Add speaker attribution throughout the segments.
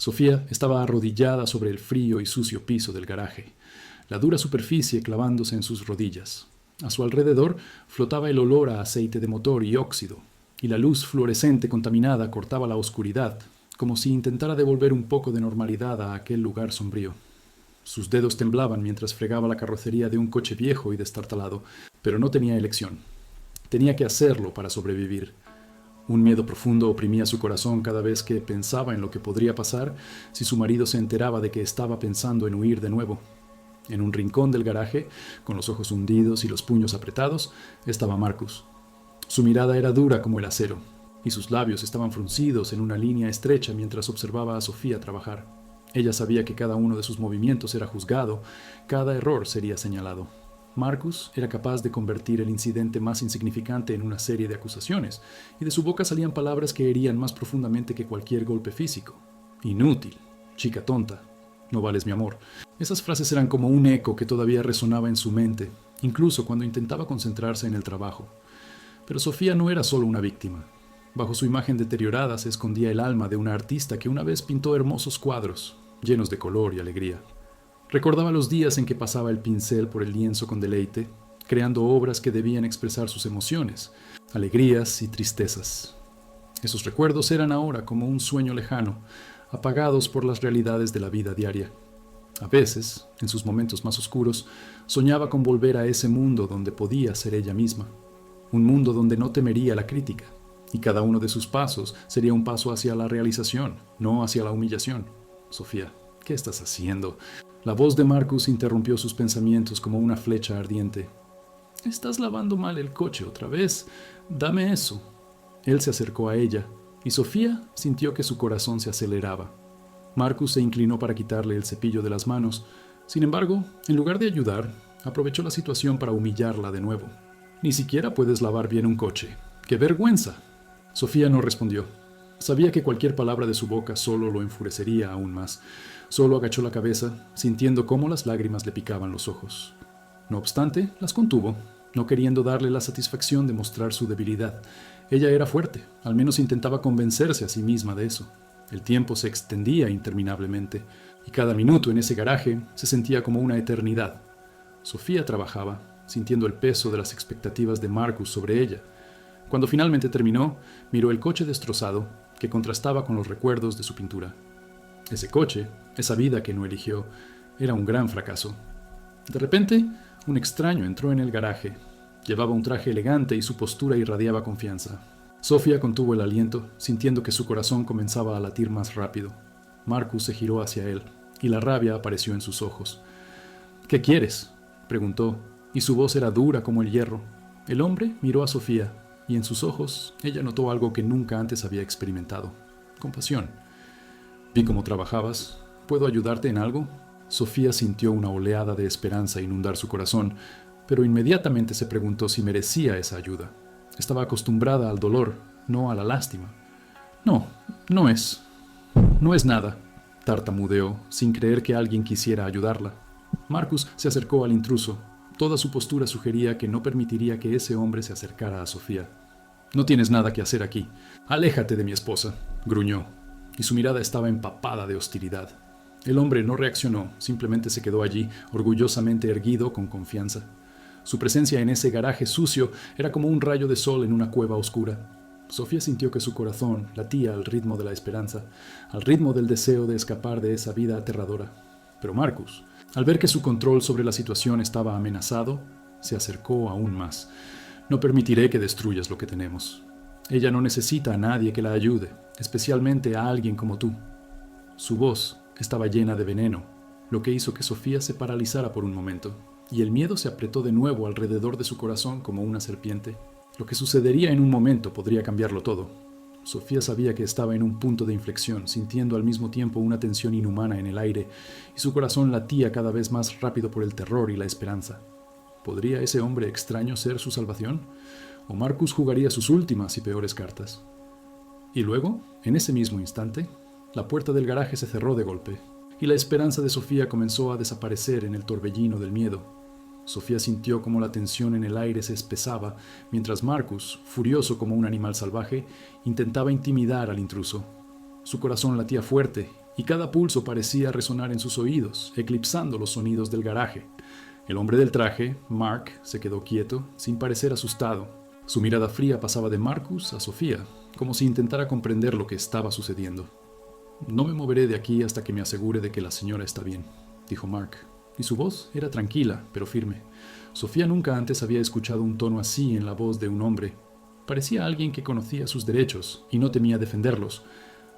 Speaker 1: Sofía estaba arrodillada sobre el frío y sucio piso del garaje, la dura superficie clavándose en sus rodillas. A su alrededor flotaba el olor a aceite de motor y óxido, y la luz fluorescente contaminada cortaba la oscuridad, como si intentara devolver un poco de normalidad a aquel lugar sombrío. Sus dedos temblaban mientras fregaba la carrocería de un coche viejo y destartalado, pero no tenía elección. Tenía que hacerlo para sobrevivir. Un miedo profundo oprimía su corazón cada vez que pensaba en lo que podría pasar si su marido se enteraba de que estaba pensando en huir de nuevo. En un rincón del garaje, con los ojos hundidos y los puños apretados, estaba Marcus. Su mirada era dura como el acero, y sus labios estaban fruncidos en una línea estrecha mientras observaba a Sofía trabajar. Ella sabía que cada uno de sus movimientos era juzgado, cada error sería señalado. Marcus era capaz de convertir el incidente más insignificante en una serie de acusaciones, y de su boca salían palabras que herían más profundamente que cualquier golpe físico. Inútil, chica tonta, no vales mi amor. Esas frases eran como un eco que todavía resonaba en su mente, incluso cuando intentaba concentrarse en el trabajo. Pero Sofía no era solo una víctima. Bajo su imagen deteriorada se escondía el alma de una artista que una vez pintó hermosos cuadros, llenos de color y alegría. Recordaba los días en que pasaba el pincel por el lienzo con deleite, creando obras que debían expresar sus emociones, alegrías y tristezas. Esos recuerdos eran ahora como un sueño lejano, apagados por las realidades de la vida diaria. A veces, en sus momentos más oscuros, soñaba con volver a ese mundo donde podía ser ella misma, un mundo donde no temería la crítica, y cada uno de sus pasos sería un paso hacia la realización, no hacia la humillación. Sofía, ¿qué estás haciendo? La voz de Marcus interrumpió sus pensamientos como una flecha ardiente. Estás lavando mal el coche otra vez. Dame eso. Él se acercó a ella, y Sofía sintió que su corazón se aceleraba. Marcus se inclinó para quitarle el cepillo de las manos. Sin embargo, en lugar de ayudar, aprovechó la situación para humillarla de nuevo. Ni siquiera puedes lavar bien un coche. ¡Qué vergüenza! Sofía no respondió. Sabía que cualquier palabra de su boca solo lo enfurecería aún más. Solo agachó la cabeza, sintiendo cómo las lágrimas le picaban los ojos. No obstante, las contuvo, no queriendo darle la satisfacción de mostrar su debilidad. Ella era fuerte, al menos intentaba convencerse a sí misma de eso. El tiempo se extendía interminablemente, y cada minuto en ese garaje se sentía como una eternidad. Sofía trabajaba, sintiendo el peso de las expectativas de Marcus sobre ella. Cuando finalmente terminó, miró el coche destrozado, que contrastaba con los recuerdos de su pintura. Ese coche, esa vida que no eligió, era un gran fracaso. De repente, un extraño entró en el garaje. Llevaba un traje elegante y su postura irradiaba confianza. Sofía contuvo el aliento, sintiendo que su corazón comenzaba a latir más rápido. Marcus se giró hacia él, y la rabia apareció en sus ojos. «¿Qué quieres?», preguntó, y su voz era dura como el hierro. El hombre miró a Sofía, y en sus ojos ella notó algo que nunca antes había experimentado: compasión. «Vi cómo trabajabas. ¿Puedo ayudarte en algo?». Sofía sintió una oleada de esperanza inundar su corazón, pero inmediatamente se preguntó si merecía esa ayuda. Estaba acostumbrada al dolor, no a la lástima. «No, no es nada», tartamudeó, sin creer que alguien quisiera ayudarla. Marcus se acercó al intruso. Toda su postura sugería que no permitiría que ese hombre se acercara a Sofía. «No tienes nada que hacer aquí. Aléjate de mi esposa», gruñó, y su mirada estaba empapada de hostilidad. El hombre no reaccionó, simplemente se quedó allí, orgullosamente erguido, con confianza. Su presencia en ese garaje sucio era como un rayo de sol en una cueva oscura. Sofía sintió que su corazón latía al ritmo de la esperanza, al ritmo del deseo de escapar de esa vida aterradora. Pero Marcus, al ver que su control sobre la situación estaba amenazado, se acercó aún más. «No permitiré que destruyas lo que tenemos. Ella no necesita a nadie que la ayude, especialmente a alguien como tú». Su voz estaba llena de veneno, lo que hizo que Sofía se paralizara por un momento, y el miedo se apretó de nuevo alrededor de su corazón como una serpiente. Lo que sucedería en un momento podría cambiarlo todo. Sofía sabía que estaba en un punto de inflexión, sintiendo al mismo tiempo una tensión inhumana en el aire, y su corazón latía cada vez más rápido por el terror y la esperanza. ¿Podría ese hombre extraño ser su salvación? ¿O Marcus jugaría sus últimas y peores cartas? Y luego, en ese mismo instante, la puerta del garaje se cerró de golpe, y la esperanza de Sofía comenzó a desaparecer en el torbellino del miedo. Sofía sintió cómo la tensión en el aire se espesaba, mientras Marcus, furioso como un animal salvaje, intentaba intimidar al intruso. Su corazón latía fuerte, y cada pulso parecía resonar en sus oídos, eclipsando los sonidos del garaje. El hombre del traje, Mark, se quedó quieto, sin parecer asustado. Su mirada fría pasaba de Marcus a Sofía, como si intentara comprender lo que estaba sucediendo. «No me moveré de aquí hasta que me asegure de que la señora está bien», dijo Mark, y su voz era tranquila, pero firme. Sofía nunca antes había escuchado un tono así en la voz de un hombre. Parecía alguien que conocía sus derechos y no temía defenderlos.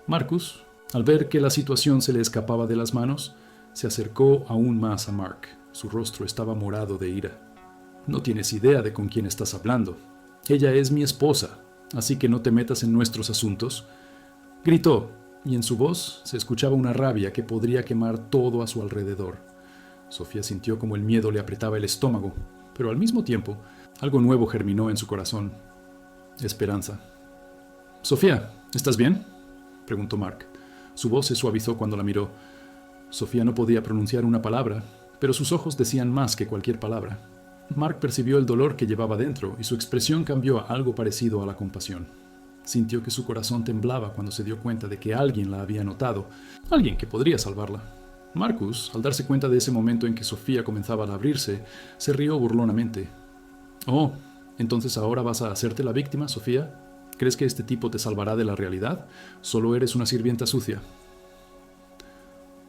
Speaker 1: Marcus, al ver que la situación se le escapaba de las manos, se acercó aún más a Mark. Su rostro estaba morado de ira. «No tienes idea de con quién estás hablando. Ella es mi esposa, así que no te metas en nuestros asuntos», gritó, y en su voz se escuchaba una rabia que podría quemar todo a su alrededor. Sofía sintió como el miedo le apretaba el estómago, pero al mismo tiempo algo nuevo germinó en su corazón. Esperanza. «Sofía, ¿estás bien?», preguntó Mark. Su voz se suavizó cuando la miró. Sofía no podía pronunciar una palabra, pero sus ojos decían más que cualquier palabra. Mark percibió el dolor que llevaba dentro y su expresión cambió a algo parecido a la compasión. Sintió que su corazón temblaba cuando se dio cuenta de que alguien la había notado, alguien que podría salvarla. Marcus, al darse cuenta de ese momento en que Sofía comenzaba a abrirse, se rió burlonamente. «Oh, entonces ahora vas a hacerte la víctima, Sofía. ¿Crees que este tipo te salvará de la realidad? Solo eres una sirvienta sucia».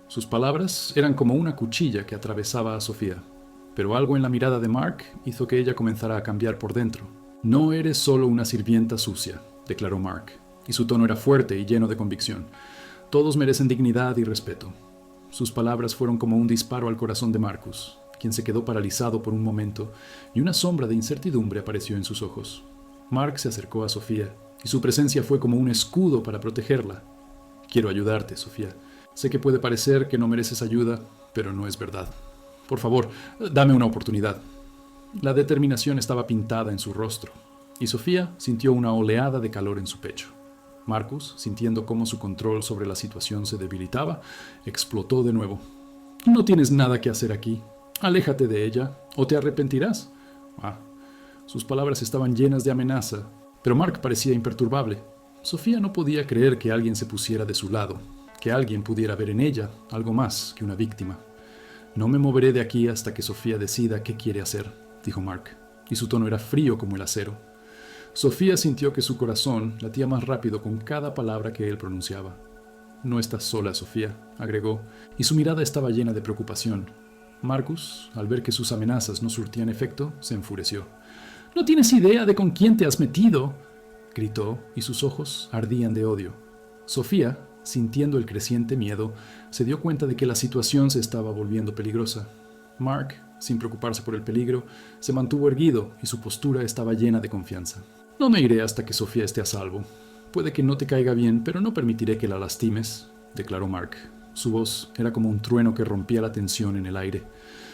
Speaker 1: Sus palabras eran como una cuchilla que atravesaba a Sofía, pero algo en la mirada de Mark hizo que ella comenzara a cambiar por dentro. «No eres solo una sirvienta sucia», declaró Mark, y su tono era fuerte y lleno de convicción. «Todos merecen dignidad y respeto». Sus palabras fueron como un disparo al corazón de Marcus, quien se quedó paralizado por un momento, y una sombra de incertidumbre apareció en sus ojos. Mark se acercó a Sofía, y su presencia fue como un escudo para protegerla. «Quiero ayudarte, Sofía. Sé que puede parecer que no mereces ayuda, pero no es verdad. Por favor, dame una oportunidad». La determinación estaba pintada en su rostro, y Sofía sintió una oleada de calor en su pecho. Marcus, sintiendo cómo su control sobre la situación se debilitaba, explotó de nuevo. «No tienes nada que hacer aquí. Aléjate de ella, o te arrepentirás». Sus palabras estaban llenas de amenaza, pero Mark parecía imperturbable. Sofía no podía creer que alguien se pusiera de su lado, que alguien pudiera ver en ella algo más que una víctima. «No me moveré de aquí hasta que Sofía decida qué quiere hacer», dijo Mark, y su tono era frío como el acero. Sofía sintió que su corazón latía más rápido con cada palabra que él pronunciaba. «No estás sola, Sofía», agregó, y su mirada estaba llena de preocupación. Marcus, al ver que sus amenazas no surtían efecto, se enfureció. «No tienes idea de con quién te has metido», gritó, y sus ojos ardían de odio. Sofía, sintiendo el creciente miedo, se dio cuenta de que la situación se estaba volviendo peligrosa. Mark, sin preocuparse por el peligro, se mantuvo erguido y su postura estaba llena de confianza. «No me iré hasta que Sofía esté a salvo. Puede que no te caiga bien, pero no permitiré que la lastimes», declaró Mark. Su voz era como un trueno que rompía la tensión en el aire.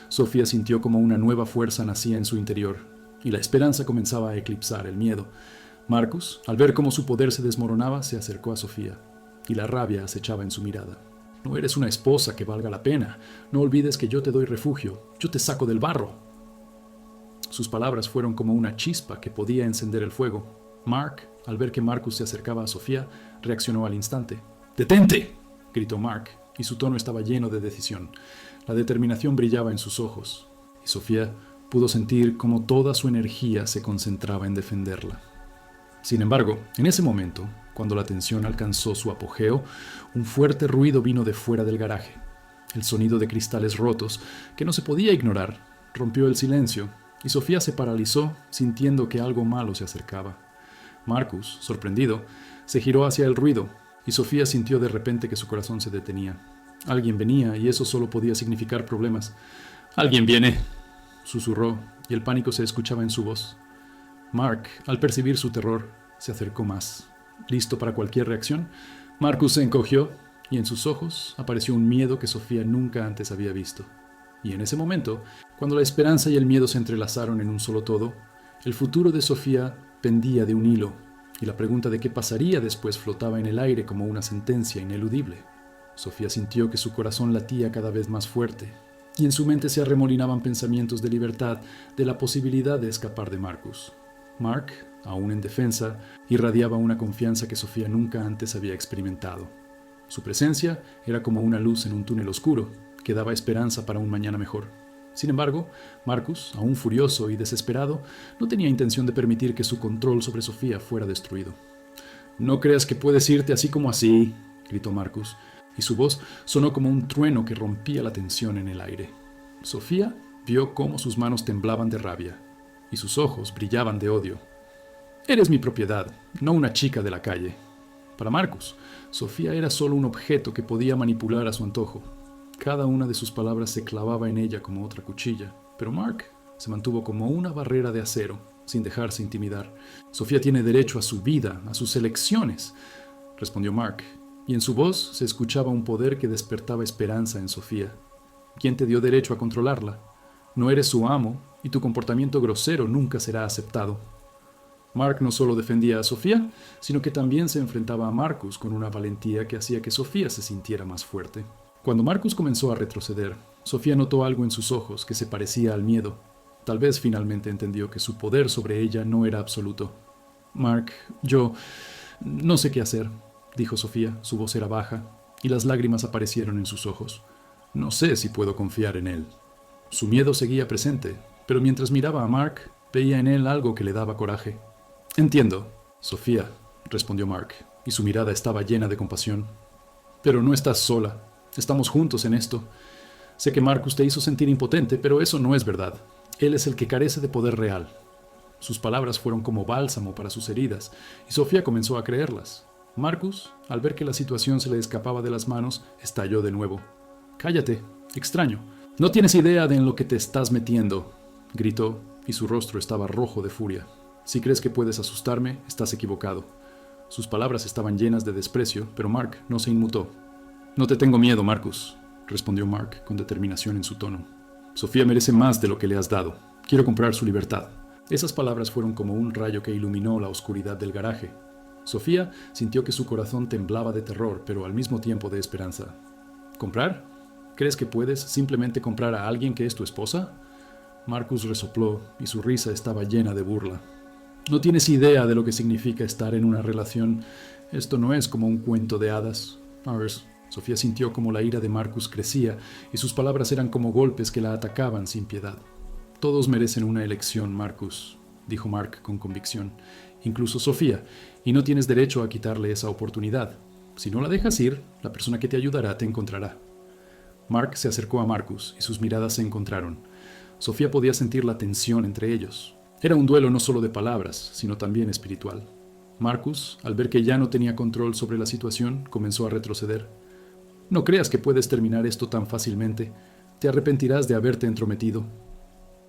Speaker 1: Sofía sintió como una nueva fuerza nacía en su interior, y la esperanza comenzaba a eclipsar el miedo. Marcus, al ver cómo su poder se desmoronaba, se acercó a Sofía, y la rabia acechaba en su mirada. «No eres una esposa que valga la pena. No olvides que yo te doy refugio. Yo te saco del barro». Sus palabras fueron como una chispa que podía encender el fuego. Mark, al ver que Marcus se acercaba a Sofía, reaccionó al instante. «¡Detente!», gritó Mark, y su tono estaba lleno de decisión. La determinación brillaba en sus ojos, y Sofía pudo sentir cómo toda su energía se concentraba en defenderla. Sin embargo, en ese momento, cuando la tensión alcanzó su apogeo, un fuerte ruido vino de fuera del garaje. El sonido de cristales rotos, que no se podía ignorar, rompió el silencio, y Sofía se paralizó sintiendo que algo malo se acercaba. Marcus, sorprendido, se giró hacia el ruido, y Sofía sintió de repente que su corazón se detenía. Alguien venía, y eso solo podía significar problemas. «¡Alguien viene!», susurró, y el pánico se escuchaba en su voz. Mark, al percibir su terror, se acercó más. Listo para cualquier reacción, Marcus se encogió, y en sus ojos apareció un miedo que Sofía nunca antes había visto. Y en ese momento, cuando la esperanza y el miedo se entrelazaron en un solo todo, el futuro de Sofía pendía de un hilo, y la pregunta de qué pasaría después flotaba en el aire como una sentencia ineludible. Sofía sintió que su corazón latía cada vez más fuerte, y en su mente se arremolinaban pensamientos de libertad, de la posibilidad de escapar de Marcus. Mark, aún en defensa, irradiaba una confianza que Sofía nunca antes había experimentado. Su presencia era como una luz en un túnel oscuro, que daba esperanza para un mañana mejor. Sin embargo, Marcus, aún furioso y desesperado, no tenía intención de permitir que su control sobre Sofía fuera destruido. «No creas que puedes irte así como así», gritó Marcus, y su voz sonó como un trueno que rompía la tensión en el aire. Sofía vio cómo sus manos temblaban de rabia, y sus ojos brillaban de odio. «Eres mi propiedad, no una chica de la calle». Para Marcus, Sofía era solo un objeto que podía manipular a su antojo. Cada una de sus palabras se clavaba en ella como otra cuchilla, pero Mark se mantuvo como una barrera de acero, sin dejarse intimidar. «Sofía tiene derecho a su vida, a sus elecciones», respondió Mark, y en su voz se escuchaba un poder que despertaba esperanza en Sofía. «¿Quién te dio derecho a controlarla? No eres su amo, y tu comportamiento grosero nunca será aceptado». Mark no solo defendía a Sofía, sino que también se enfrentaba a Marcus con una valentía que hacía que Sofía se sintiera más fuerte. Cuando Marcus comenzó a retroceder, Sofía notó algo en sus ojos que se parecía al miedo. Tal vez finalmente entendió que su poder sobre ella no era absoluto. «Mark, yo no sé qué hacer», dijo Sofía. Su voz era baja, y las lágrimas aparecieron en sus ojos. «No sé si puedo confiar en él». Su miedo seguía presente, pero mientras miraba a Mark, veía en él algo que le daba coraje. «Entiendo, Sofía», respondió Mark, y su mirada estaba llena de compasión. «Pero no estás sola. Estamos juntos en esto. Sé que Marcus te hizo sentir impotente, pero eso no es verdad. Él es el que carece de poder real». Sus palabras fueron como bálsamo para sus heridas, y Sofía comenzó a creerlas. Marcus, al ver que la situación se le escapaba de las manos, estalló de nuevo. «Cállate, extraño. No tienes idea de en lo que te estás metiendo», gritó, y su rostro estaba rojo de furia. «Si crees que puedes asustarme, estás equivocado». Sus palabras estaban llenas de desprecio, pero Mark no se inmutó. «No te tengo miedo, Marcus», respondió Mark con determinación en su tono. «Sofía merece más de lo que le has dado. Quiero comprar su libertad». Esas palabras fueron como un rayo que iluminó la oscuridad del garaje. Sofía sintió que su corazón temblaba de terror, pero al mismo tiempo de esperanza. «¿Comprar? ¿Crees que puedes simplemente comprar a alguien que es tu esposa?» Marcus resopló, y su risa estaba llena de burla. «No tienes idea de lo que significa estar en una relación. Esto no es como un cuento de hadas». Sofía sintió como la ira de Marcus crecía, y sus palabras eran como golpes que la atacaban sin piedad. «Todos merecen una elección, Marcus», dijo Mark con convicción, «incluso Sofía, y no tienes derecho a quitarle esa oportunidad. Si no la dejas ir, la persona que te ayudará te encontrará». Mark se acercó a Marcus, y sus miradas se encontraron. Sofía podía sentir la tensión entre ellos. Era un duelo no solo de palabras, sino también espiritual. Marcus, al ver que ya no tenía control sobre la situación, comenzó a retroceder. «No creas que puedes terminar esto tan fácilmente. Te arrepentirás de haberte entrometido».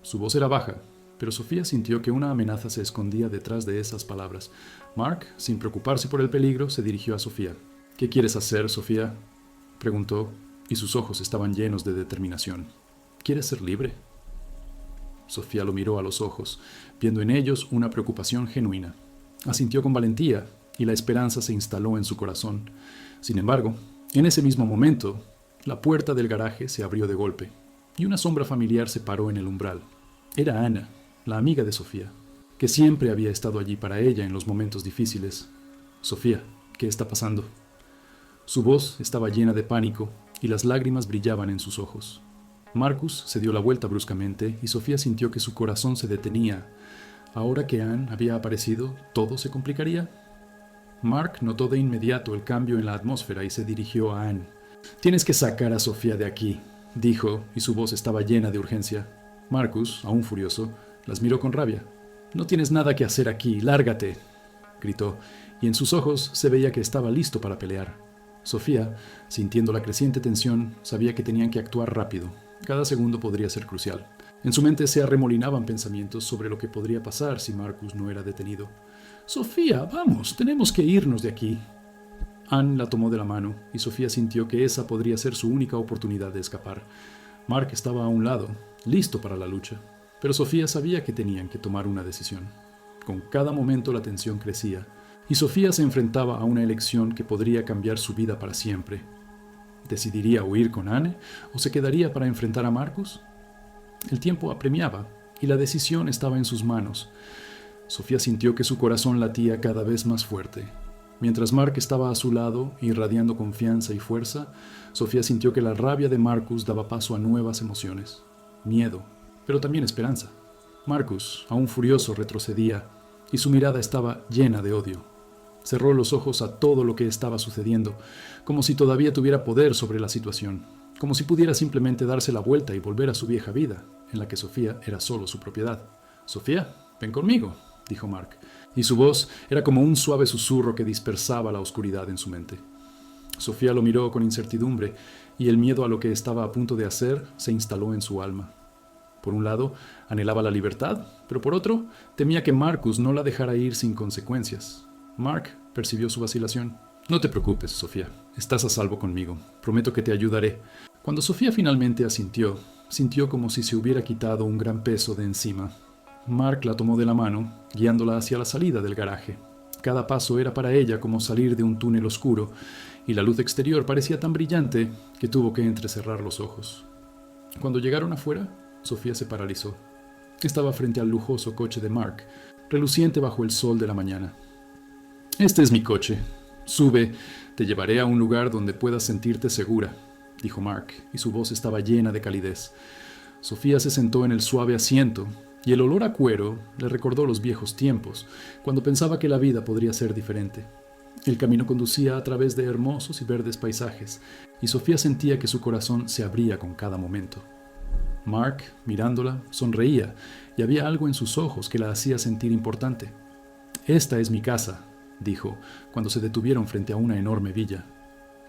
Speaker 1: Su voz era baja, pero Sofía sintió que una amenaza se escondía detrás de esas palabras. Mark, sin preocuparse por el peligro, se dirigió a Sofía. «¿Qué quieres hacer, Sofía?», preguntó, y sus ojos estaban llenos de determinación. «¿Quieres ser libre?». Sofía lo miró a los ojos, viendo en ellos una preocupación genuina. Asintió con valentía, y la esperanza se instaló en su corazón. Sin embargo, en ese mismo momento, la puerta del garaje se abrió de golpe, y una sombra familiar se paró en el umbral. Era Anna, la amiga de Sofía, que siempre había estado allí para ella en los momentos difíciles. «Sofía, ¿qué está pasando?». Su voz estaba llena de pánico, y las lágrimas brillaban en sus ojos. Marcus se dio la vuelta bruscamente, y Sofía sintió que su corazón se detenía. Ahora que Anne había aparecido, ¿todo se complicaría? Mark notó de inmediato el cambio en la atmósfera y se dirigió a Anne. «Tienes que sacar a Sofía de aquí», dijo, y su voz estaba llena de urgencia. Marcus, aún furioso, las miró con rabia. «No tienes nada que hacer aquí, lárgate», gritó, y en sus ojos se veía que estaba listo para pelear. Sofía, sintiendo la creciente tensión, sabía que tenían que actuar rápido. Cada segundo podría ser crucial. En su mente se arremolinaban pensamientos sobre lo que podría pasar si Marcus no era detenido. «Sofía, vamos, tenemos que irnos de aquí». Anne la tomó de la mano, y Sofía sintió que esa podría ser su única oportunidad de escapar. Mark estaba a un lado, listo para la lucha, pero Sofía sabía que tenían que tomar una decisión. Con cada momento la tensión crecía, y Sofía se enfrentaba a una elección que podría cambiar su vida para siempre. ¿Decidiría huir con Anne o se quedaría para enfrentar a Marcus? El tiempo apremiaba, y la decisión estaba en sus manos. Sofía sintió que su corazón latía cada vez más fuerte. Mientras Mark estaba a su lado, irradiando confianza y fuerza, Sofía sintió que la rabia de Marcus daba paso a nuevas emociones. Miedo, pero también esperanza. Marcus, aún furioso, retrocedía, y su mirada estaba llena de odio. Cerró los ojos a todo lo que estaba sucediendo, como si todavía tuviera poder sobre la situación, como si pudiera simplemente darse la vuelta y volver a su vieja vida, en la que Sofía era solo su propiedad. «Sofía, ven conmigo», dijo Mark, y su voz era como un suave susurro que dispersaba la oscuridad en su mente. Sofía lo miró con incertidumbre, y el miedo a lo que estaba a punto de hacer se instaló en su alma. Por un lado, anhelaba la libertad, pero por otro, temía que Marcus no la dejara ir sin consecuencias. Mark percibió su vacilación. «No te preocupes, Sofía. Estás a salvo conmigo. Prometo que te ayudaré». Cuando Sofía finalmente asintió, sintió como si se hubiera quitado un gran peso de encima. Mark la tomó de la mano, guiándola hacia la salida del garaje. Cada paso era para ella como salir de un túnel oscuro, y la luz exterior parecía tan brillante que tuvo que entrecerrar los ojos. Cuando llegaron afuera, Sofía se paralizó. Estaba frente al lujoso coche de Mark, reluciente bajo el sol de la mañana. «Este es mi coche. Sube, te llevaré a un lugar donde puedas sentirte segura», dijo Mark, y su voz estaba llena de calidez. Sofía se sentó en el suave asiento, y el olor a cuero le recordó los viejos tiempos, cuando pensaba que la vida podría ser diferente. El camino conducía a través de hermosos y verdes paisajes, y Sofía sentía que su corazón se abría con cada momento. Mark, mirándola, sonreía, y había algo en sus ojos que la hacía sentir importante. «Esta es mi casa», dijo, cuando se detuvieron frente a una enorme villa.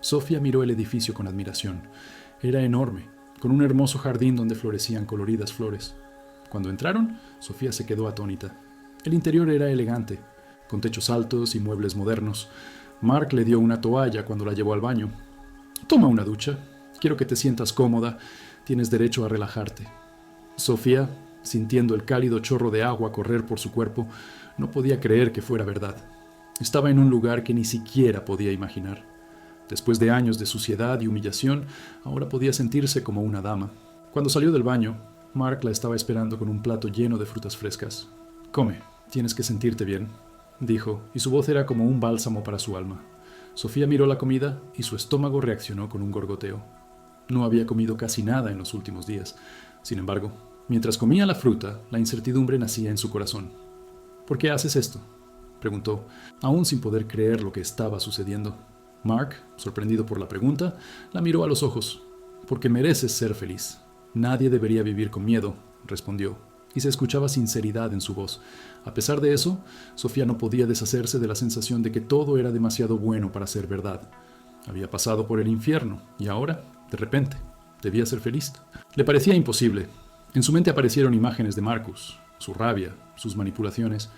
Speaker 1: Sofía miró el edificio con admiración. Era enorme, con un hermoso jardín donde florecían coloridas flores. Cuando entraron, Sofía se quedó atónita. El interior era elegante, con techos altos y muebles modernos. Mark le dio una toalla cuando la llevó al baño. «Toma una ducha. Quiero que te sientas cómoda. Tienes derecho a relajarte». Sofía, sintiendo el cálido chorro de agua correr por su cuerpo, no podía creer que fuera verdad. Estaba en un lugar que ni siquiera podía imaginar. Después de años de suciedad y humillación, ahora podía sentirse como una dama. Cuando salió del baño, Mark la estaba esperando con un plato lleno de frutas frescas. «Come, tienes que sentirte bien», dijo, y su voz era como un bálsamo para su alma. Sofía miró la comida y su estómago reaccionó con un gorgoteo. No había comido casi nada en los últimos días. Sin embargo, mientras comía la fruta, la incertidumbre nacía en su corazón. «¿Por qué haces esto?», preguntó, aún sin poder creer lo que estaba sucediendo. Mark, sorprendido por la pregunta, la miró a los ojos. «Porque mereces ser feliz. Nadie debería vivir con miedo», respondió, y se escuchaba sinceridad en su voz. A pesar de eso, Sofía no podía deshacerse de la sensación de que todo era demasiado bueno para ser verdad. Había pasado por el infierno, y ahora, de repente, debía ser feliz. Le parecía imposible. En su mente aparecieron imágenes de Marcus, su rabia, sus manipulaciones.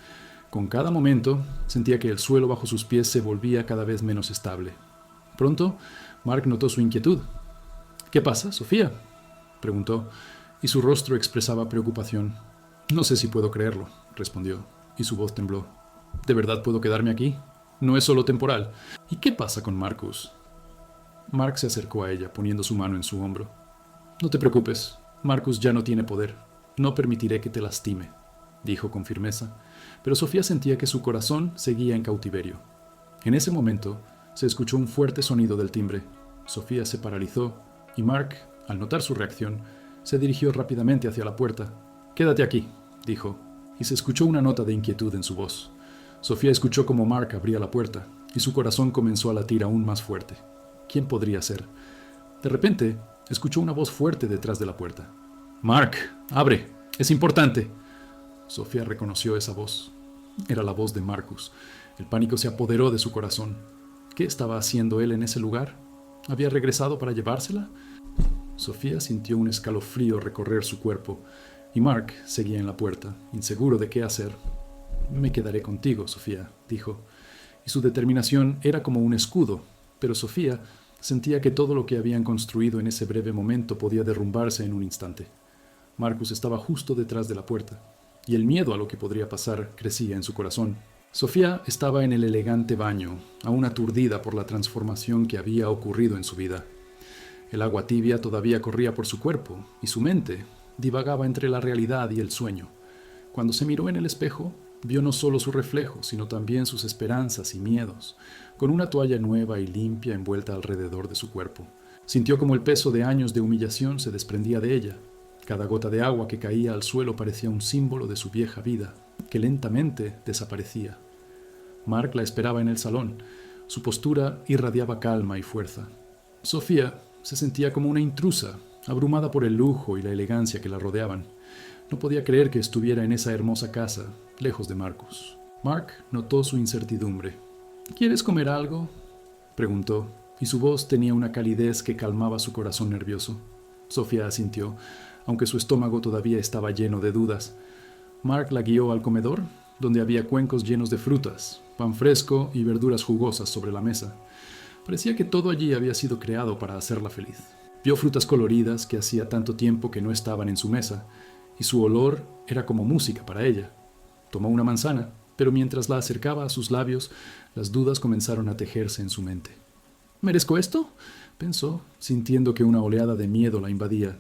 Speaker 1: Con cada momento, sentía que el suelo bajo sus pies se volvía cada vez menos estable. Pronto, Mark notó su inquietud. «¿Qué pasa, Sofía?», preguntó, y su rostro expresaba preocupación. «No sé si puedo creerlo», respondió, y su voz tembló. «¿De verdad puedo quedarme aquí? No es solo temporal. ¿Y qué pasa con Marcus?». Mark se acercó a ella, poniendo su mano en su hombro. «No te preocupes, Marcus ya no tiene poder. No permitiré que te lastime», dijo con firmeza, pero Sofía sentía que su corazón seguía en cautiverio. En ese momento, se escuchó un fuerte sonido del timbre. Sofía se paralizó, y Mark, al notar su reacción, se dirigió rápidamente hacia la puerta. «Quédate aquí», dijo, y se escuchó una nota de inquietud en su voz. Sofía escuchó cómo Mark abría la puerta, y su corazón comenzó a latir aún más fuerte. ¿Quién podría ser? De repente, escuchó una voz fuerte detrás de la puerta. «Mark, abre, es importante». Sofía reconoció esa voz. Era la voz de Marcus. El pánico se apoderó de su corazón. ¿Qué estaba haciendo él en ese lugar? ¿Había regresado para llevársela? Sofía sintió un escalofrío recorrer su cuerpo, y Mark seguía en la puerta, inseguro de qué hacer. «Me quedaré contigo, Sofía», dijo, y su determinación era como un escudo, pero Sofía sentía que todo lo que habían construido en ese breve momento podía derrumbarse en un instante. Marcus estaba justo detrás de la puerta, y el miedo a lo que podría pasar crecía en su corazón. Sofía estaba en el elegante baño, aún aturdida por la transformación que había ocurrido en su vida. El agua tibia todavía corría por su cuerpo, y su mente divagaba entre la realidad y el sueño. Cuando se miró en el espejo, Vio no solo su reflejo, sino también sus esperanzas y miedos, con una toalla nueva y limpia envuelta alrededor de su cuerpo. Sintió como el peso de años de humillación se desprendía de ella. Cada gota de agua que caía al suelo parecía un símbolo de su vieja vida, que lentamente desaparecía. Mark la esperaba en el salón. Su postura irradiaba calma y fuerza. Sofía se sentía como una intrusa, abrumada por el lujo y la elegancia que la rodeaban. No podía creer que estuviera en esa hermosa casa, lejos de Marcus. Mark notó su incertidumbre. ¿Quieres comer algo?, preguntó, y su voz tenía una calidez que calmaba su corazón nervioso. Sofía asintió, aunque su estómago todavía estaba lleno de dudas. Mark la guió al comedor, donde había cuencos llenos de frutas, pan fresco y verduras jugosas sobre la mesa. Parecía que todo allí había sido creado para hacerla feliz. Vio frutas coloridas que hacía tanto tiempo que no estaban en su mesa, y su olor era como música para ella. Tomó una manzana, pero mientras la acercaba a sus labios, las dudas comenzaron a tejerse en su mente. ¿Merezco esto?, pensó, sintiendo que una oleada de miedo la invadía.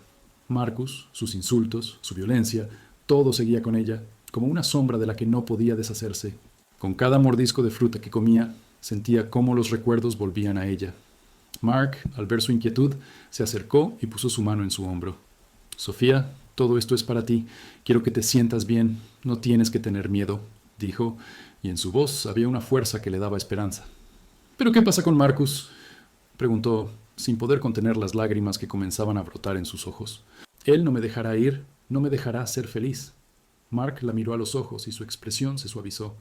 Speaker 1: Marcus, sus insultos, su violencia, todo seguía con ella, como una sombra de la que no podía deshacerse. Con cada mordisco de fruta que comía, sentía cómo los recuerdos volvían a ella. Mark, al ver su inquietud, se acercó y puso su mano en su hombro. «Sofía, todo esto es para ti. Quiero que te sientas bien. No tienes que tener miedo», dijo, y en su voz había una fuerza que le daba esperanza. «¿Pero qué pasa con Marcus?», preguntó, sin poder contener las lágrimas que comenzaban a brotar en sus ojos. «Él no me dejará ir, no me dejará ser feliz». Mark la miró a los ojos y su expresión se suavizó.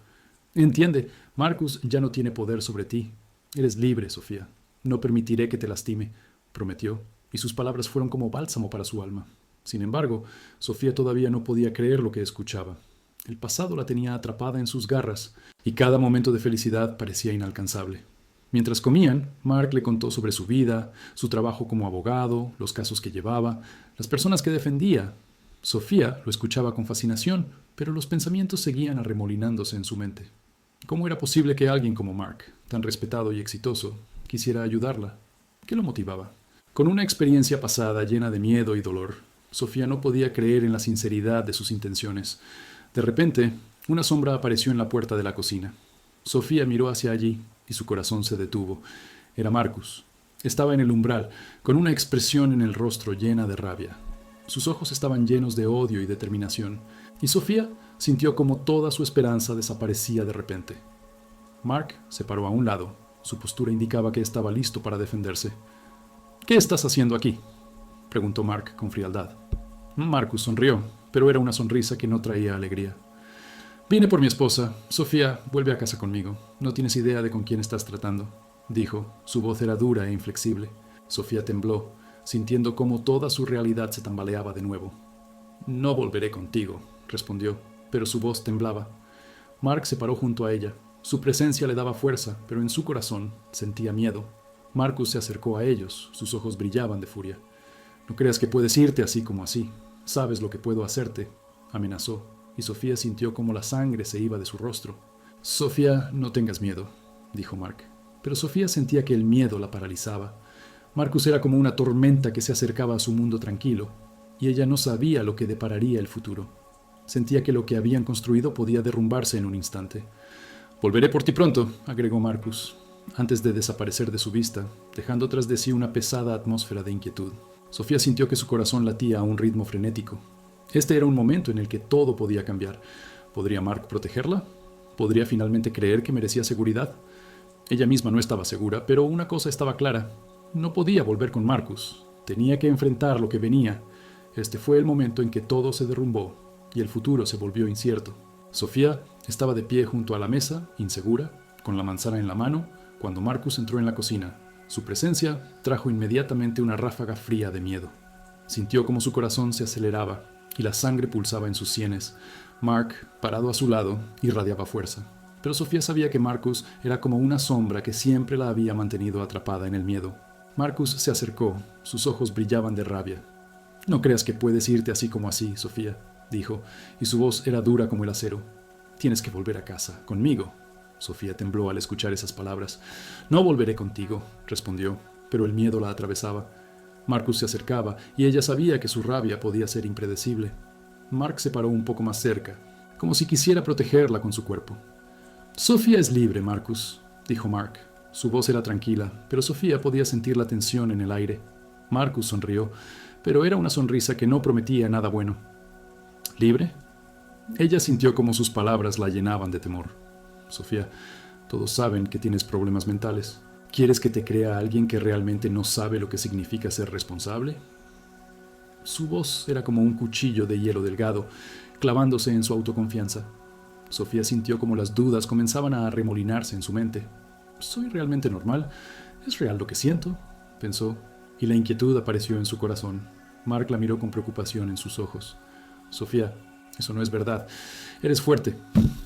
Speaker 1: «Entiende, Marcus ya no tiene poder sobre ti. Eres libre, Sofía. No permitiré que te lastime», prometió, y sus palabras fueron como bálsamo para su alma. Sin embargo, Sofía todavía no podía creer lo que escuchaba. El pasado la tenía atrapada en sus garras, y cada momento de felicidad parecía inalcanzable. Mientras comían, Mark le contó sobre su vida, su trabajo como abogado, los casos que llevaba, las personas que defendía. Sofía lo escuchaba con fascinación, pero los pensamientos seguían arremolinándose en su mente. ¿Cómo era posible que alguien como Mark, tan respetado y exitoso, quisiera ayudarla? ¿Qué lo motivaba? Con una experiencia pasada llena de miedo y dolor, Sofía no podía creer en la sinceridad de sus intenciones. De repente, una sombra apareció en la puerta de la cocina. Sofía miró hacia allí y su corazón se detuvo. Era Marcus. Estaba en el umbral, con una expresión en el rostro llena de rabia. Sus ojos estaban llenos de odio y determinación, y Sofía sintió como toda su esperanza desaparecía de repente. Mark se paró a un lado. Su postura indicaba que estaba listo para defenderse. «¿Qué estás haciendo aquí?», preguntó Mark con frialdad. Marcus sonrió, pero era una sonrisa que no traía alegría. «Vine por mi esposa. Sofía, vuelve a casa conmigo. No tienes idea de con quién estás tratando», dijo. Su voz era dura e inflexible. Sofía tembló, sintiendo cómo toda su realidad se tambaleaba de nuevo. «No volveré contigo», respondió, pero su voz temblaba. Mark se paró junto a ella. Su presencia le daba fuerza, pero en su corazón sentía miedo. Marcus se acercó a ellos. Sus ojos brillaban de furia. «No creas que puedes irte así como así. Sabes lo que puedo hacerte», amenazó, y Sofía sintió como la sangre se iba de su rostro. «Sofía, no tengas miedo», dijo Mark. Pero Sofía sentía que el miedo la paralizaba. Marcus era como una tormenta que se acercaba a su mundo tranquilo, y ella no sabía lo que depararía el futuro. Sentía que lo que habían construido podía derrumbarse en un instante. «Volveré por ti pronto», agregó Marcus, antes de desaparecer de su vista, dejando tras de sí una pesada atmósfera de inquietud. Sofía sintió que su corazón latía a un ritmo frenético. Este era un momento en el que todo podía cambiar. ¿Podría Mark protegerla? ¿Podría finalmente creer que merecía seguridad? Ella misma no estaba segura, pero una cosa estaba clara. No podía volver con Marcus. Tenía que enfrentar lo que venía. Este fue el momento en que todo se derrumbó y el futuro se volvió incierto. Sofía estaba de pie junto a la mesa, insegura, con la manzana en la mano, cuando Marcus entró en la cocina. Su presencia trajo inmediatamente una ráfaga fría de miedo. Sintió como su corazón se aceleraba y la sangre pulsaba en sus sienes. Mark, parado a su lado, irradiaba fuerza. Pero Sofía sabía que Marcus era como una sombra que siempre la había mantenido atrapada en el miedo. Marcus se acercó, sus ojos brillaban de rabia. «No creas que puedes irte así como así, Sofía», dijo, y su voz era dura como el acero. «Tienes que volver a casa, conmigo». Sofía tembló al escuchar esas palabras. «No volveré contigo», respondió, pero el miedo la atravesaba. Marcus se acercaba, y ella sabía que su rabia podía ser impredecible. Mark se paró un poco más cerca. como si quisiera protegerla con su cuerpo. «Sofía es libre, Marcus», dijo Mark. Su voz era tranquila, pero Sofía podía sentir la tensión en el aire. Marcus sonrió, pero era una sonrisa que no prometía nada bueno. «¿Libre?» Ella sintió como sus palabras la llenaban de temor. «Sofía, todos saben que tienes problemas mentales. ¿Quieres que te crea alguien que realmente no sabe lo que significa ser responsable?» Su voz era como un cuchillo de hielo delgado, clavándose en su autoconfianza. Sofía sintió como las dudas comenzaban a arremolinarse en su mente. «¿Soy realmente normal? ¿Es real lo que siento?», pensó, y la inquietud apareció en su corazón. Mark la miró con preocupación en sus ojos. «Sofía, eso no es verdad. Eres fuerte.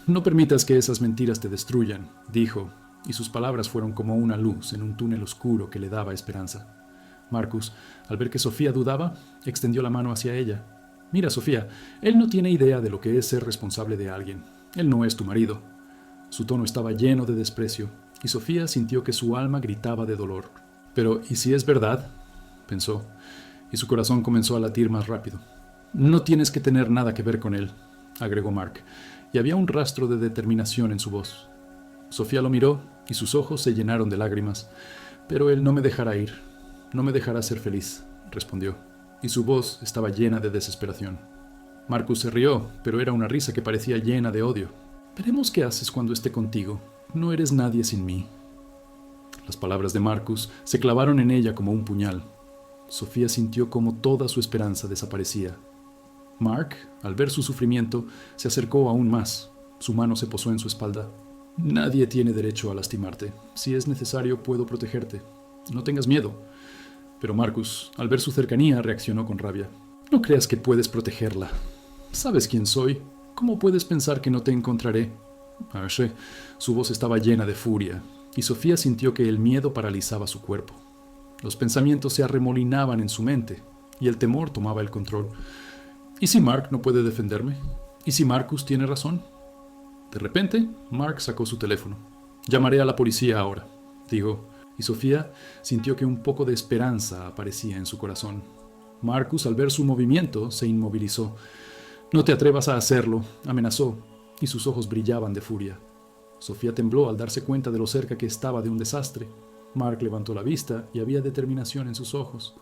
Speaker 1: No permitas que esas mentiras te destruyan», dijo, y sus palabras fueron como una luz en un túnel oscuro que le daba esperanza. Marcus, al ver que Sofía dudaba, extendió la mano hacia ella. «Mira, Sofía, él no tiene idea de lo que es ser responsable de alguien. Él no es tu marido». Su tono estaba lleno de desprecio, y Sofía sintió que su alma gritaba de dolor. «Pero, ¿y si es verdad?», pensó, y su corazón comenzó a latir más rápido. «No tienes que tener nada que ver con él», agregó Mark, y había un rastro de determinación en su voz. Sofía lo miró, y sus ojos se llenaron de lágrimas. «Pero él no me dejará ir. No me dejará ser feliz», respondió, y su voz estaba llena de desesperación. Marcus se rió, pero era una risa que parecía llena de odio. «Veremos qué haces cuando esté contigo. No eres nadie sin mí». Las palabras de Marcus se clavaron en ella como un puñal. Sofía sintió como toda su esperanza desaparecía. Mark, al ver su sufrimiento, se acercó aún más. Su mano se posó en su espalda. «Nadie tiene derecho a lastimarte. Si es necesario, puedo protegerte. No tengas miedo». Pero Marcus, al ver su cercanía, reaccionó con rabia. «No creas que puedes protegerla. ¿Sabes quién soy? ¿Cómo puedes pensar que no te encontraré?» Arche. Su voz estaba llena de furia, y Sofía sintió que el miedo paralizaba su cuerpo. Los pensamientos se arremolinaban en su mente, y el temor tomaba el control. ¿Y si Mark no puede defenderme? ¿Y si Marcus tiene razón? De repente, Mark sacó su teléfono. «Llamaré a la policía ahora», dijo, y Sofía sintió que un poco de esperanza aparecía en su corazón. Marcus, al ver su movimiento, se inmovilizó. «No te atrevas a hacerlo», amenazó, y sus ojos brillaban de furia. Sofía tembló al darse cuenta de lo cerca que estaba de un desastre. Mark levantó la vista y había determinación en sus ojos.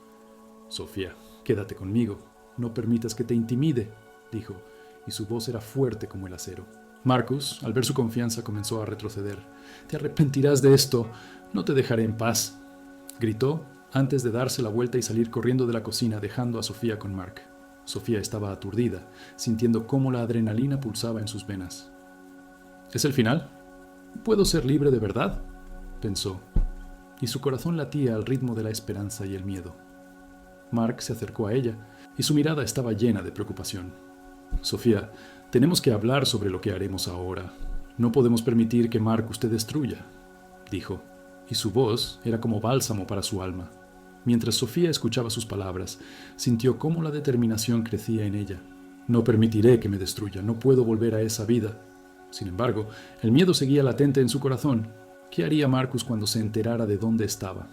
Speaker 1: «Sofía, quédate conmigo. No permitas que te intimide», dijo, y su voz era fuerte como el acero. Marcus, al ver su confianza, comenzó a retroceder. «Te arrepentirás de esto. No te dejaré en paz», gritó antes de darse la vuelta y salir corriendo de la cocina, dejando a Sofía con Mark. Sofía estaba aturdida, sintiendo cómo la adrenalina pulsaba en sus venas. «¿Es el final? ¿Puedo ser libre de verdad?», pensó, y su corazón latía al ritmo de la esperanza y el miedo. Mark se acercó a ella, y su mirada estaba llena de preocupación. «Sofía, tenemos que hablar sobre lo que haremos ahora. No podemos permitir que Marcus te destruya», dijo, y su voz era como bálsamo para su alma. Mientras Sofía escuchaba sus palabras, sintió cómo la determinación crecía en ella. «No permitiré que me destruya, no puedo volver a esa vida». Sin embargo, el miedo seguía latente en su corazón. ¿Qué haría Marcus cuando se enterara de dónde estaba?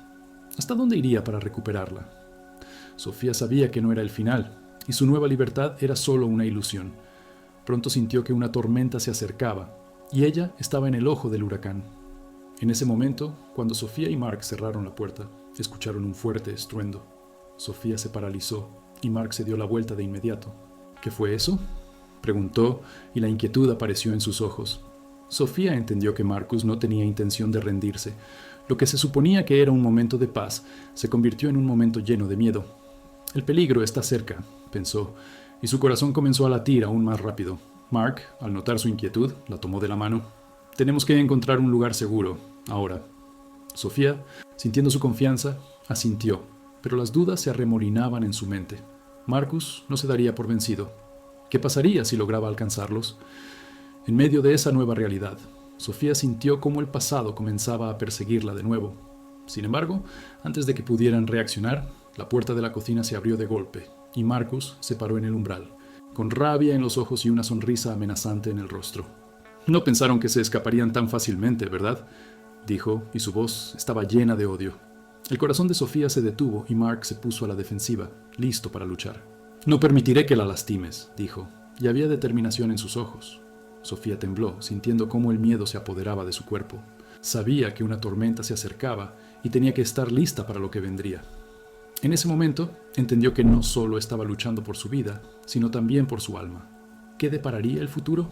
Speaker 1: ¿Hasta dónde iría para recuperarla? Sofía sabía que no era el final, y su nueva libertad era solo una ilusión. Pronto sintió que una tormenta se acercaba, y ella estaba en el ojo del huracán. En ese momento, cuando Sofía y Mark cerraron la puerta, escucharon un fuerte estruendo. Sofía se paralizó, y Mark se dio la vuelta de inmediato. «¿Qué fue eso?», preguntó, y la inquietud apareció en sus ojos. Sofía entendió que Marcus no tenía intención de rendirse. Lo que se suponía que era un momento de paz se convirtió en un momento lleno de miedo. «El peligro está cerca», pensó, y su corazón comenzó a latir aún más rápido. Mark, al notar su inquietud, la tomó de la mano. «Tenemos que encontrar un lugar seguro, ahora». Sofía, sintiendo su confianza, asintió, pero las dudas se arremolinaban en su mente. Marcus no se daría por vencido. ¿Qué pasaría si lograba alcanzarlos? En medio de esa nueva realidad, Sofía sintió cómo el pasado comenzaba a perseguirla de nuevo. Sin embargo, antes de que pudieran reaccionar, la puerta de la cocina se abrió de golpe, y Marcus se paró en el umbral, con rabia en los ojos y una sonrisa amenazante en el rostro. «No pensaron que se escaparían tan fácilmente, ¿verdad?», dijo, y su voz estaba llena de odio. El corazón de Sofía se detuvo y Mark se puso a la defensiva, listo para luchar. «No permitiré que la lastimes», dijo, y había determinación en sus ojos. Sofía tembló, sintiendo cómo el miedo se apoderaba de su cuerpo. Sabía que una tormenta se acercaba y tenía que estar lista para lo que vendría. En ese momento, entendió que no solo estaba luchando por su vida, sino también por su alma. ¿Qué depararía el futuro?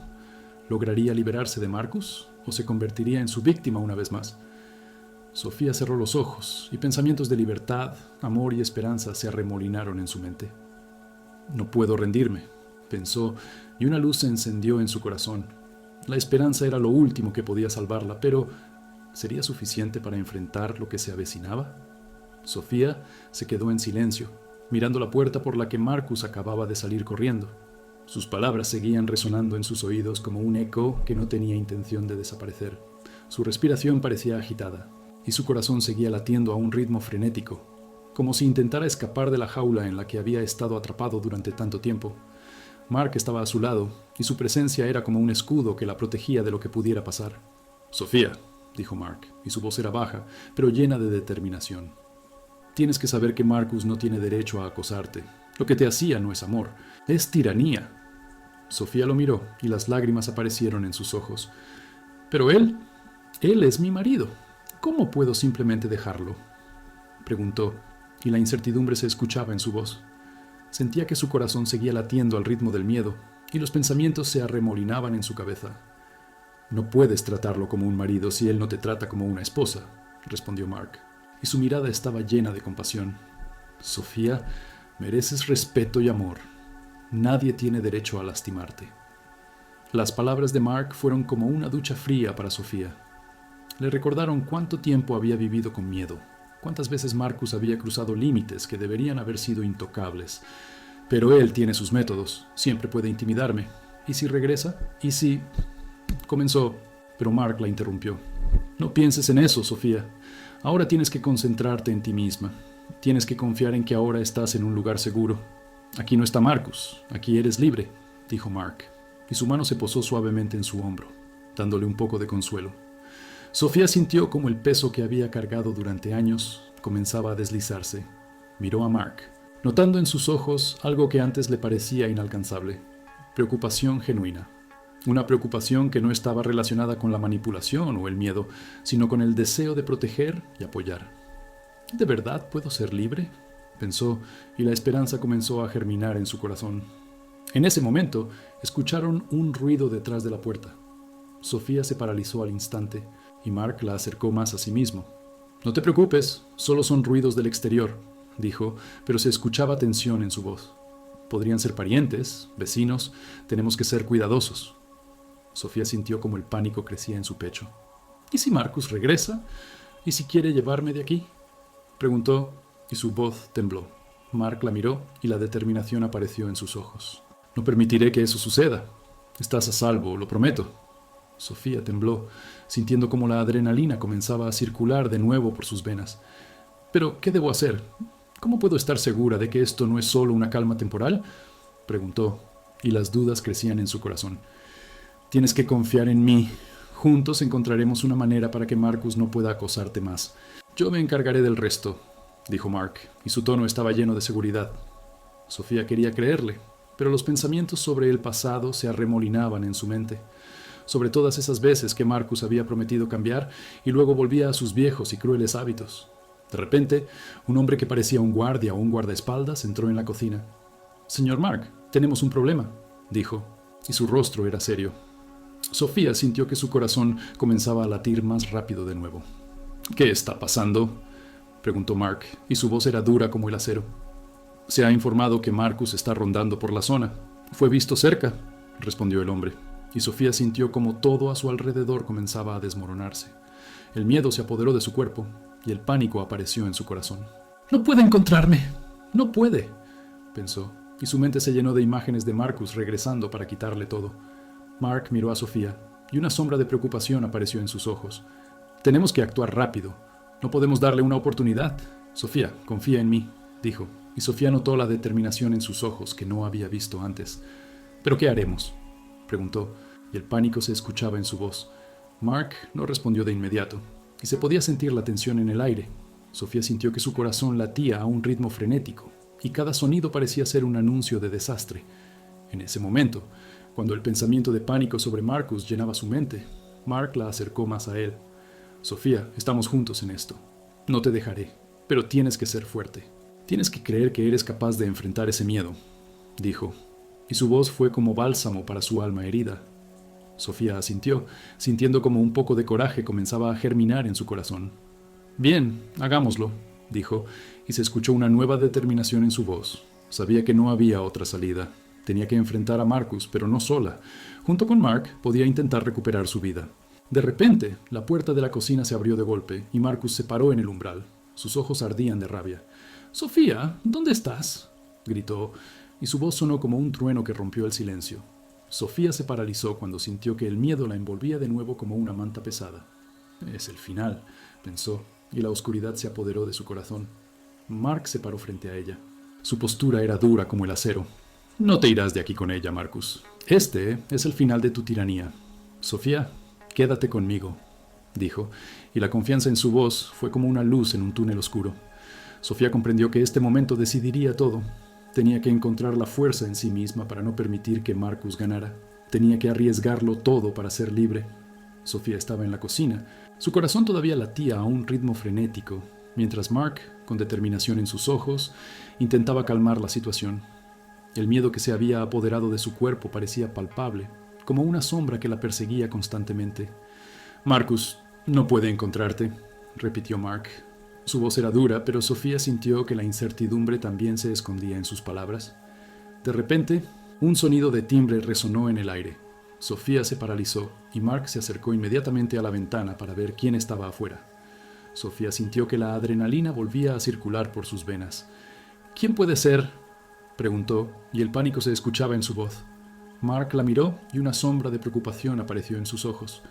Speaker 1: ¿Lograría liberarse de Marcus o se convertiría en su víctima una vez más? Sofía cerró los ojos y pensamientos de libertad, amor y esperanza se arremolinaron en su mente. No puedo rendirme, pensó, y una luz se encendió en su corazón. La esperanza era lo último que podía salvarla, pero ¿sería suficiente para enfrentar lo que se avecinaba? Sofía se quedó en silencio, mirando la puerta por la que Marcus acababa de salir corriendo. Sus palabras seguían resonando en sus oídos como un eco que no tenía intención de desaparecer. Su respiración parecía agitada, y su corazón seguía latiendo a un ritmo frenético, como si intentara escapar de la jaula en la que había estado atrapado durante tanto tiempo. Mark estaba a su lado, y su presencia era como un escudo que la protegía de lo que pudiera pasar. «Sofía», dijo Mark, y su voz era baja, pero llena de determinación. «Tienes que saber que Marcus no tiene derecho a acosarte. Lo que te hacía no es amor, es tiranía». Sofía lo miró, y las lágrimas aparecieron en sus ojos. «Pero él es mi marido. ¿Cómo puedo simplemente dejarlo?», preguntó, y la incertidumbre se escuchaba en su voz. Sentía que su corazón seguía latiendo al ritmo del miedo, y los pensamientos se arremolinaban en su cabeza. «No puedes tratarlo como un marido si él no te trata como una esposa», respondió Mark, y su mirada estaba llena de compasión. «Sofía, mereces respeto y amor. Nadie tiene derecho a lastimarte». Las palabras de Mark fueron como una ducha fría para Sofía. Le recordaron cuánto tiempo había vivido con miedo, cuántas veces Marcus había cruzado límites que deberían haber sido intocables. «Pero él tiene sus métodos, siempre puede intimidarme. ¿Y si regresa? ¿Y si...?» comenzó, pero Mark la interrumpió. «No pienses en eso, Sofía. Ahora tienes que concentrarte en ti misma. Tienes que confiar en que ahora estás en un lugar seguro. Aquí no está Marcus, aquí eres libre», dijo Mark, y su mano se posó suavemente en su hombro, dándole un poco de consuelo. Sofía sintió como el peso que había cargado durante años comenzaba a deslizarse. Miró a Mark, notando en sus ojos algo que antes le parecía inalcanzable: preocupación genuina. Una preocupación que no estaba relacionada con la manipulación o el miedo, sino con el deseo de proteger y apoyar. «¿De verdad puedo ser libre?», pensó, y la esperanza comenzó a germinar en su corazón. En ese momento, escucharon un ruido detrás de la puerta. Sofía se paralizó al instante, y Mark la acercó más a sí mismo. «No te preocupes, solo son ruidos del exterior», dijo, pero se escuchaba tensión en su voz. «Podrían ser parientes, vecinos, tenemos que ser cuidadosos». Sofía sintió como el pánico crecía en su pecho. «¿Y si Marcus regresa? ¿Y si quiere llevarme de aquí?», preguntó, y su voz tembló. Mark la miró y la determinación apareció en sus ojos. «No permitiré que eso suceda. Estás a salvo, lo prometo». Sofía tembló, sintiendo como la adrenalina comenzaba a circular de nuevo por sus venas. «¿Pero qué debo hacer? ¿Cómo puedo estar segura de que esto no es solo una calma temporal?», preguntó, y las dudas crecían en su corazón. «Tienes que confiar en mí. Juntos encontraremos una manera para que Marcus no pueda acosarte más. Yo me encargaré del resto», dijo Mark, y su tono estaba lleno de seguridad. Sofía quería creerle, pero los pensamientos sobre el pasado se arremolinaban en su mente, sobre todas esas veces que Marcus había prometido cambiar y luego volvía a sus viejos y crueles hábitos. De repente, un hombre que parecía un guardia o un guardaespaldas entró en la cocina. «Señor Mark, tenemos un problema», dijo, y su rostro era serio. Sofía sintió que su corazón comenzaba a latir más rápido de nuevo. «¿Qué está pasando?», preguntó Mark, y su voz era dura como el acero. «Se ha informado que Marcus está rondando por la zona. Fue visto cerca», respondió el hombre, y Sofía sintió como todo a su alrededor comenzaba a desmoronarse. El miedo se apoderó de su cuerpo, y el pánico apareció en su corazón. «No puede encontrarme, no puede», pensó, y su mente se llenó de imágenes de Marcus regresando para quitarle todo. Mark miró a Sofía, y una sombra de preocupación apareció en sus ojos. «Tenemos que actuar rápido. No podemos darle una oportunidad. Sofía, confía en mí», dijo, y Sofía notó la determinación en sus ojos que no había visto antes. «¿Pero qué haremos?», preguntó, y el pánico se escuchaba en su voz. Mark no respondió de inmediato, y se podía sentir la tensión en el aire. Sofía sintió que su corazón latía a un ritmo frenético, y cada sonido parecía ser un anuncio de desastre. En ese momento, Cuando el pensamiento de pánico sobre Marcus llenaba su mente, Mark la acercó más a él. Sofía, estamos juntos en esto. No te dejaré, pero tienes que ser fuerte. Tienes que creer que eres capaz de enfrentar ese miedo, dijo, y su voz fue como bálsamo para su alma herida. Sofía asintió, sintiendo como un poco de coraje comenzaba a germinar en su corazón. Bien, hagámoslo, dijo, y se escuchó una nueva determinación en su voz. Sabía que no había otra salida. Tenía que enfrentar a Marcus, pero no sola. Junto con Mark, podía intentar recuperar su vida. De repente, la puerta de la cocina se abrió de golpe y Marcus se paró en el umbral. Sus ojos ardían de rabia. «Sofía, ¿dónde estás?», gritó, y su voz sonó como un trueno que rompió el silencio. Sofía se paralizó cuando sintió que el miedo la envolvía de nuevo como una manta pesada. «Es el final», pensó, y la oscuridad se apoderó de su corazón. Mark se paró frente a ella. Su postura era dura como el acero. «No te irás de aquí con ella, Marcus. Este es el final de tu tiranía. Sofía, quédate conmigo», dijo, y la confianza en su voz fue como una luz en un túnel oscuro. Sofía comprendió que este momento decidiría todo. Tenía que encontrar la fuerza en sí misma para no permitir que Marcus ganara. Tenía que arriesgarlo todo para ser libre. Sofía estaba en la cocina. Su corazón todavía latía a un ritmo frenético, mientras Mark, con determinación en sus ojos, intentaba calmar la situación. El miedo que se había apoderado de su cuerpo parecía palpable, como una sombra que la perseguía constantemente. «Marcus, no puede encontrarte», repitió Mark. Su voz era dura, pero Sofía sintió que la incertidumbre también se escondía en sus palabras. De repente, un sonido de timbre resonó en el aire. Sofía se paralizó y Mark se acercó inmediatamente a la ventana para ver quién estaba afuera. Sofía sintió que la adrenalina volvía a circular por sus venas. «¿Quién puede ser?», preguntó, y el pánico se escuchaba en su voz. Mark la miró y una sombra de preocupación apareció en sus ojos.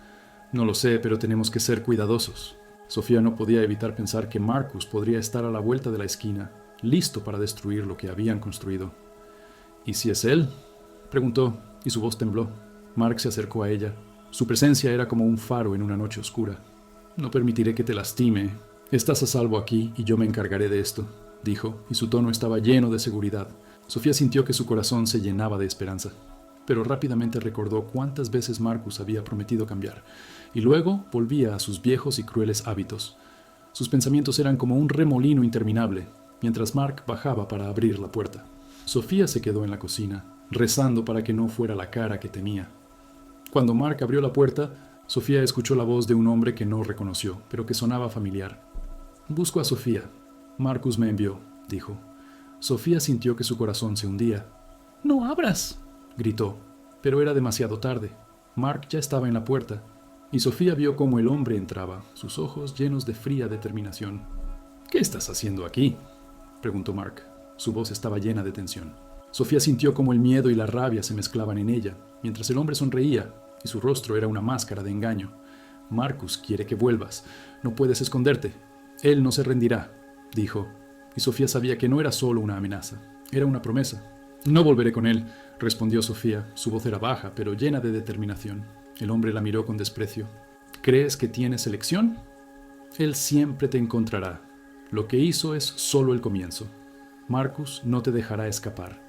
Speaker 1: «No lo sé, pero tenemos que ser cuidadosos». Sofía no podía evitar pensar que Marcus podría estar a la vuelta de la esquina, listo para destruir lo que habían construido. «¿Y si es él?», preguntó, y su voz tembló. Mark se acercó a ella. Su presencia era como un faro en una noche oscura. «No permitiré que te lastime. Estás a salvo aquí y yo me encargaré de esto», dijo, y su tono estaba lleno de seguridad. Sofía sintió que su corazón se llenaba de esperanza, pero rápidamente recordó cuántas veces Marcus había prometido cambiar, y luego volvía a sus viejos y crueles hábitos. Sus pensamientos eran como un remolino interminable, mientras Mark bajaba para abrir la puerta. Sofía se quedó en la cocina, rezando para que no fuera la cara que temía. Cuando Mark abrió la puerta, Sofía escuchó la voz de un hombre que no reconoció, pero que sonaba familiar. «Busco a Sofía. Marcus me envió», dijo. Sofía sintió que su corazón se hundía. «¡No abras!», gritó, pero era demasiado tarde. Mark ya estaba en la puerta, y Sofía vio cómo el hombre entraba, sus ojos llenos de fría determinación. «¿Qué estás haciendo aquí?», preguntó Mark. Su voz estaba llena de tensión. Sofía sintió cómo el miedo y la rabia se mezclaban en ella, mientras el hombre sonreía, y su rostro era una máscara de engaño. «Marcus quiere que vuelvas. No puedes esconderte. Él no se rendirá», dijo, y Sofía sabía que no era solo una amenaza, era una promesa. «No volveré con él», respondió Sofía. Su voz era baja, pero llena de determinación. El hombre la miró con desprecio. «¿Crees que tienes elección? Él siempre te encontrará. Lo que hizo es solo el comienzo. Marcus no te dejará escapar»,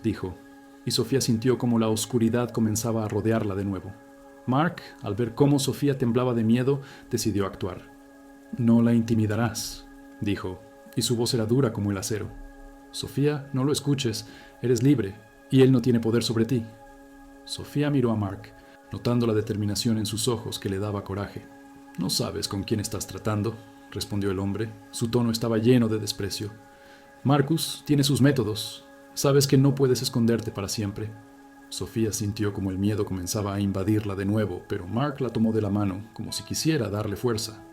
Speaker 1: dijo, y Sofía sintió como la oscuridad comenzaba a rodearla de nuevo. Mark, al ver cómo Sofía temblaba de miedo, decidió actuar. «No la intimidarás», dijo, y su voz era dura como el acero. «Sofía, no lo escuches, eres libre, y él no tiene poder sobre ti». Sofía miró a Mark, notando la determinación en sus ojos que le daba coraje. «No sabes con quién estás tratando», respondió el hombre. Su tono estaba lleno de desprecio. «Marcus tiene sus métodos. Sabes que no puedes esconderte para siempre». Sofía sintió como el miedo comenzaba a invadirla de nuevo, pero Mark la tomó de la mano, como si quisiera darle fuerza.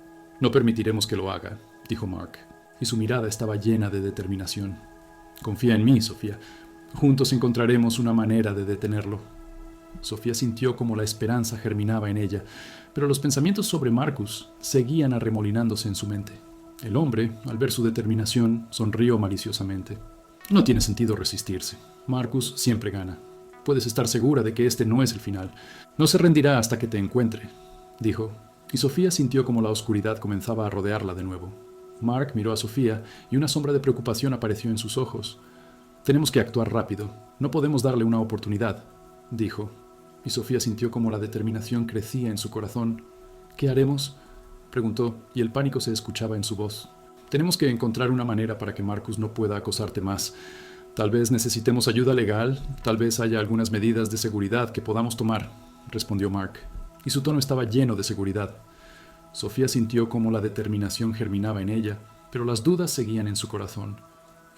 Speaker 1: «No permitiremos que lo haga», dijo Mark, y su mirada estaba llena de determinación. «Confía en mí, Sofía. Juntos encontraremos una manera de detenerlo». Sofía sintió como la esperanza germinaba en ella, pero los pensamientos sobre Marcus seguían arremolinándose en su mente. El hombre, al ver su determinación, sonrió maliciosamente. «No tiene sentido resistirse. Marcus siempre gana. Puedes estar segura de que este no es el final. No se rendirá hasta que te encuentre», dijo, y Sofía sintió como la oscuridad comenzaba a rodearla de nuevo. Mark miró a Sofía y una sombra de preocupación apareció en sus ojos. «Tenemos que actuar rápido. No podemos darle una oportunidad», dijo, y Sofía sintió como la determinación crecía en su corazón. ¿Qué haremos?, preguntó, y el pánico se escuchaba en su voz. Tenemos que encontrar una manera para que Marcus no pueda acosarte más. Tal vez necesitemos ayuda legal, tal vez haya algunas medidas de seguridad que podamos tomar, respondió Mark, y su tono estaba lleno de seguridad. Sofía sintió cómo la determinación germinaba en ella, pero las dudas seguían en su corazón.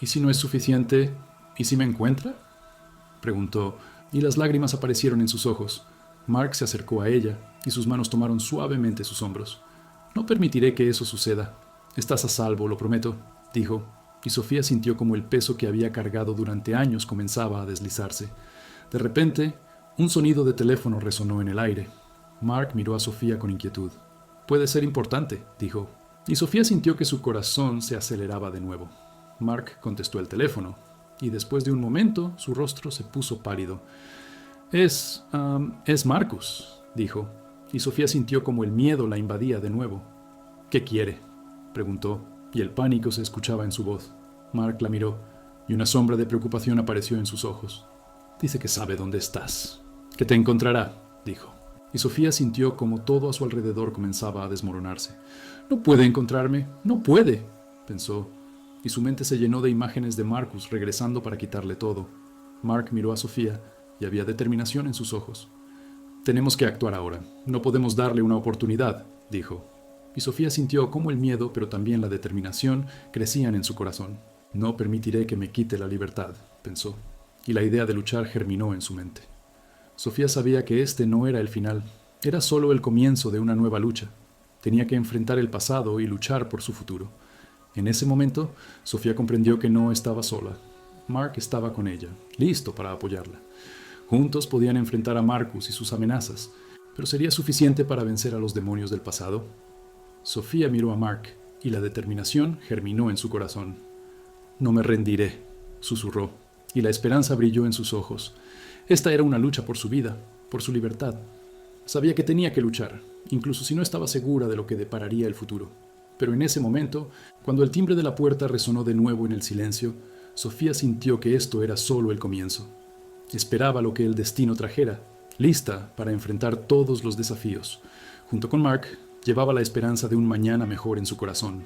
Speaker 1: ¿Y si no es suficiente? ¿Y si me encuentra?, preguntó, y las lágrimas aparecieron en sus ojos. Mark se acercó a ella, y sus manos tomaron suavemente sus hombros. No permitiré que eso suceda. Estás a salvo, lo prometo, dijo, y Sofía sintió como el peso que había cargado durante años comenzaba a deslizarse. De repente, un sonido de teléfono resonó en el aire. Mark miró a Sofía con inquietud. «Puede ser importante», dijo, y Sofía sintió que su corazón se aceleraba de nuevo. Mark contestó el teléfono, y después de un momento su rostro se puso pálido. Es Marcus», dijo, y Sofía sintió como el miedo la invadía de nuevo. «¿Qué quiere?», preguntó, y el pánico se escuchaba en su voz. Mark la miró, y una sombra de preocupación apareció en sus ojos. «Dice que sabe dónde estás, que te encontrará», dijo, y Sofía sintió como todo a su alrededor comenzaba a desmoronarse. «No puede encontrarme, no puede», pensó, y su mente se llenó de imágenes de Marcus regresando para quitarle todo. Mark miró a Sofía, y había determinación en sus ojos. «Tenemos que actuar ahora, no podemos darle una oportunidad», dijo, y Sofía sintió cómo el miedo, pero también la determinación, crecían en su corazón. «No permitiré que me quite la libertad», pensó, y la idea de luchar germinó en su mente. Sofía sabía que este no era el final, era solo el comienzo de una nueva lucha. Tenía que enfrentar el pasado y luchar por su futuro. En ese momento, Sofía comprendió que no estaba sola. Mark estaba con ella, listo para apoyarla. Juntos podían enfrentar a Marcus y sus amenazas, pero ¿sería suficiente para vencer a los demonios del pasado? Sofía miró a Mark, y la determinación germinó en su corazón. «No me rendiré», susurró, y la esperanza brilló en sus ojos. Esta era una lucha por su vida, por su libertad. Sabía que tenía que luchar, incluso si no estaba segura de lo que depararía el futuro. Pero en ese momento, cuando el timbre de la puerta resonó de nuevo en el silencio, Sofía sintió que esto era solo el comienzo. Esperaba lo que el destino trajera, lista para enfrentar todos los desafíos. Junto con Mark, llevaba la esperanza de un mañana mejor en su corazón.